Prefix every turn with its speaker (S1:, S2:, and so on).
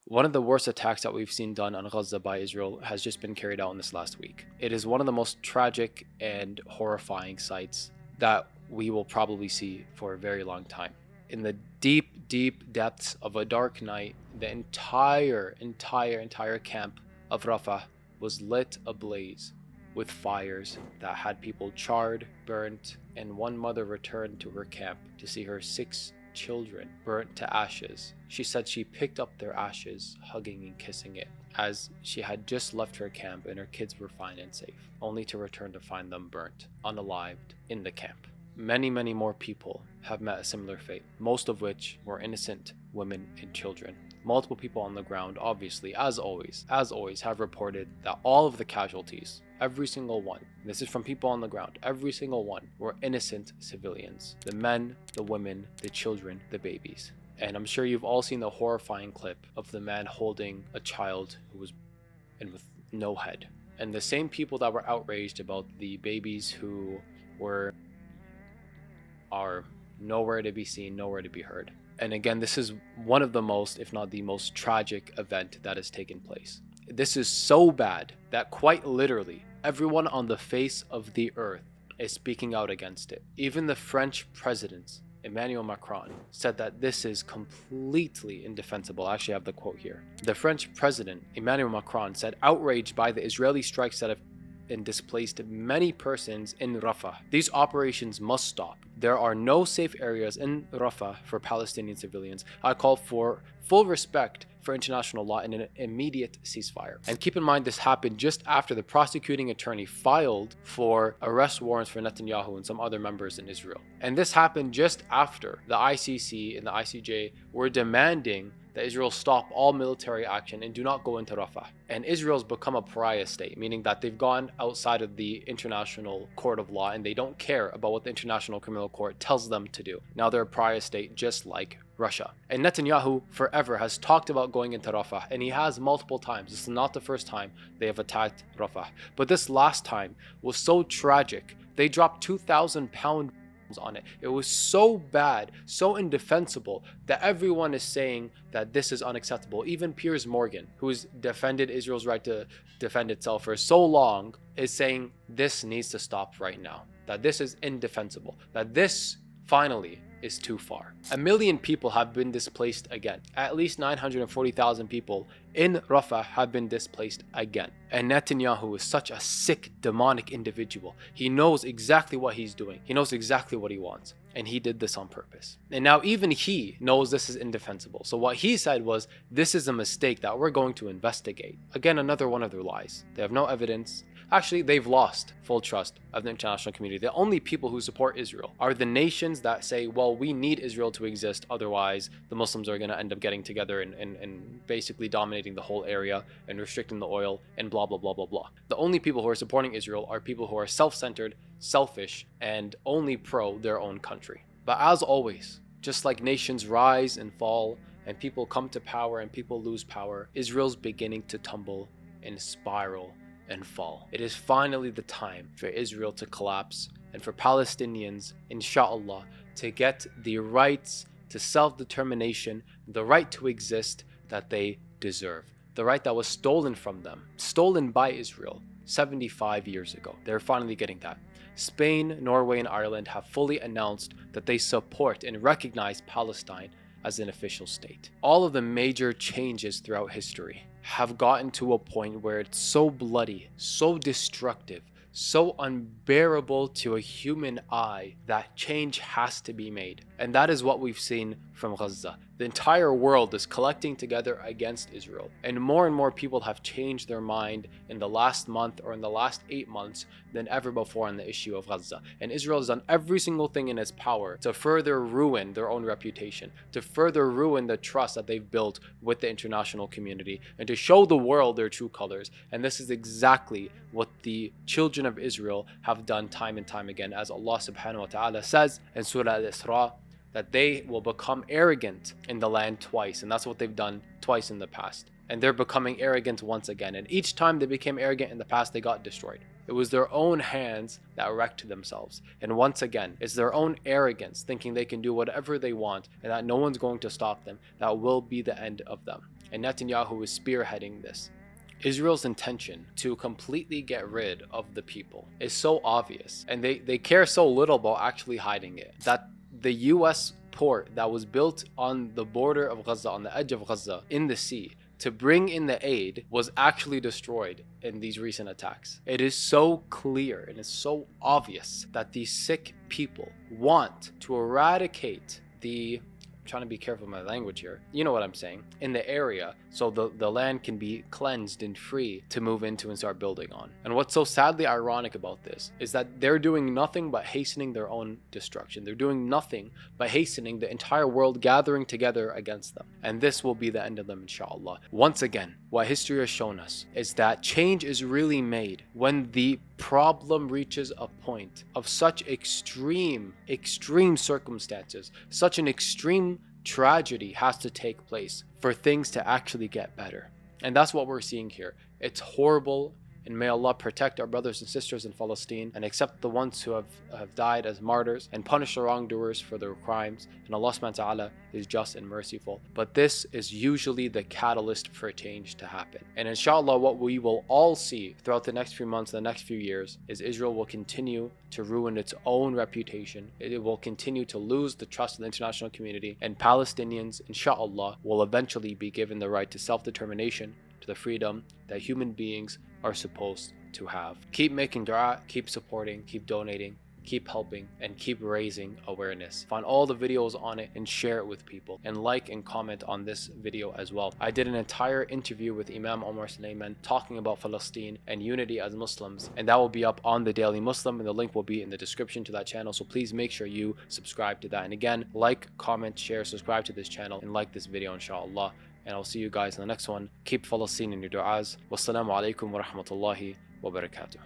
S1: One of the worst attacks that we've seen done on Gaza by Israel has just been carried out in this last week. It is one of the most tragic and horrifying sights that we will probably see for a very long time. In the deep, deep depths of a dark night, the entire camp of Rafah was lit ablaze with fires that had people charred, burnt, and one mother returned to her camp to see her 6 children burnt to ashes. She said she picked up their ashes, hugging and kissing it, as she had just left her camp and her kids were fine and safe, only to return to find them burnt, unalived, in the camp. Many more people have met a similar fate, most of which were innocent women and children. Multiple people on the ground, obviously, as always, have reported that all of the casualties, every single one, this is from people on the ground, every single one were innocent civilians. The men, the women, the children, the babies. And I'm sure you've all seen the horrifying clip of the man holding a child who was and with no head. And the same people that were outraged about the babies who are nowhere to be seen, nowhere to be heard. And again, this is one of the most, if not the most tragic event that has taken place. This is so bad that quite literally everyone on the face of the earth is speaking out against it. Even the French president, Emmanuel Macron, said that this is completely indefensible. I actually have the quote here. The French president, Emmanuel Macron, said, outraged by the Israeli strikes that have and displaced many persons in Rafah. These operations must stop. There are no safe areas in Rafah for Palestinian civilians. I call for full respect for international law and an immediate ceasefire. And keep in mind, this happened just after the prosecuting attorney filed for arrest warrants for Netanyahu and some other members in Israel. And this happened just after the ICC and the ICJ were demanding that Israel stop all military action and do not go into Rafah. And Israel's become a pariah state, meaning that they've gone outside of the international court of law and they don't care about what the International Criminal Court tells them to do. Now they're a pariah state just like Russia. And Netanyahu forever has talked about going into Rafah, and he has multiple times. This is not the first time they have attacked Rafah. But this last time was so tragic. They dropped 2,000 pound on it. It was so bad, so indefensible that everyone is saying that this is unacceptable. Even Piers Morgan, who's defended Israel's right to defend itself for so long, is saying this needs to stop right now. That this is indefensible. That this finally is too far. 1 million people have been displaced again. At least 940,000 people in Rafah have been displaced again. And Netanyahu is such a sick, demonic individual. He knows exactly what he's doing. He knows exactly what he wants. And he did this on purpose. And now even he knows this is indefensible. So what he said was, this is a mistake that we're going to investigate. Again, another one of their lies. They have no evidence. Actually, they've lost full trust of the international community. The only people who support Israel are the nations that say, well, we need Israel to exist, otherwise the Muslims are going to end up getting together and basically dominating the whole area and restricting the oil and blah, blah, blah, blah, blah. The only people who are supporting Israel are people who are self-centered, selfish, and only pro their own country. But as always, just like nations rise and fall, and people come to power and people lose power, Israel's beginning to tumble and spiral and fall. It is finally the time for Israel to collapse and for Palestinians, inshallah, to get the rights to self-determination, the right to exist that they deserve. The right that was stolen from them, stolen by Israel 75 years ago. They're finally getting that. Spain, Norway, and Ireland have fully announced that they support and recognize Palestine as an official state. All of the major changes throughout history have gotten to a point where it's so bloody, so destructive, so unbearable to a human eye that change has to be made. And that is what we've seen from Gaza. The entire world is collecting together against Israel. And more people have changed their mind in the last month or in the last 8 months than ever before on the issue of Gaza. And Israel has done every single thing in its power to further ruin their own reputation, to further ruin the trust that they've built with the international community, and to show the world their true colors. And this is exactly what the children of Israel have done time and time again, as Allah subhanahu wa ta'ala says in Surah Al-Isra, that they will become arrogant in the land twice, and that's what they've done twice in the past. And they're becoming arrogant once again, and each time they became arrogant in the past, they got destroyed. It was their own hands that wrecked themselves. And once again, it's their own arrogance, thinking they can do whatever they want and that no one's going to stop them, that will be the end of them. And Netanyahu is spearheading this. Israel's intention to completely get rid of the people is so obvious, and they care so little about actually hiding it, that the US port that was built on the border of Gaza, on the edge of Gaza, in the sea, to bring in the aid, was actually destroyed in these recent attacks. It is so clear and it's so obvious that these sick people want to eradicate the, I'm trying to be careful with my language here, you know what I'm saying, in the area, so the land can be cleansed and free to move into and start building on. And what's so sadly ironic about this is that they're doing nothing but hastening their own destruction. They're doing nothing but hastening the entire world gathering together against them. And this will be the end of them, inshallah. Once again, what history has shown us is that change is really made when the problem reaches a point of such extreme circumstances, such an extreme tragedy has to take place for things to actually get better. And that's what we're seeing here. It's horrible, and may Allah protect our brothers and sisters in Palestine and accept the ones who have died as martyrs and punish the wrongdoers for their crimes. And Allah subhanahu wa ta'ala is just and merciful. But this is usually the catalyst for change to happen. And inshallah, what we will all see throughout the next few months, the next few years, is Israel will continue to ruin its own reputation. It will continue to lose the trust of the international community, and Palestinians, inshallah, will eventually be given the right to self-determination, to the freedom that human beings are supposed to have. Keep making dua, keep supporting, keep donating, keep helping, and keep raising awareness. Find all the videos on it and share it with people, and like and comment on this video as well. I did an entire interview with Imam Omar Suleiman talking about Palestine and unity as Muslims, and that will be up on the Daily Muslim, and the link will be in the description to that channel, so please make sure you subscribe to that. And again, like, comment, share, subscribe to this channel, and like this video, inshallah. And I'll see you guys in the next one. Keep Palestine in your du'as. Wassalamu alaikum wa rahmatullahi wa barakatuh.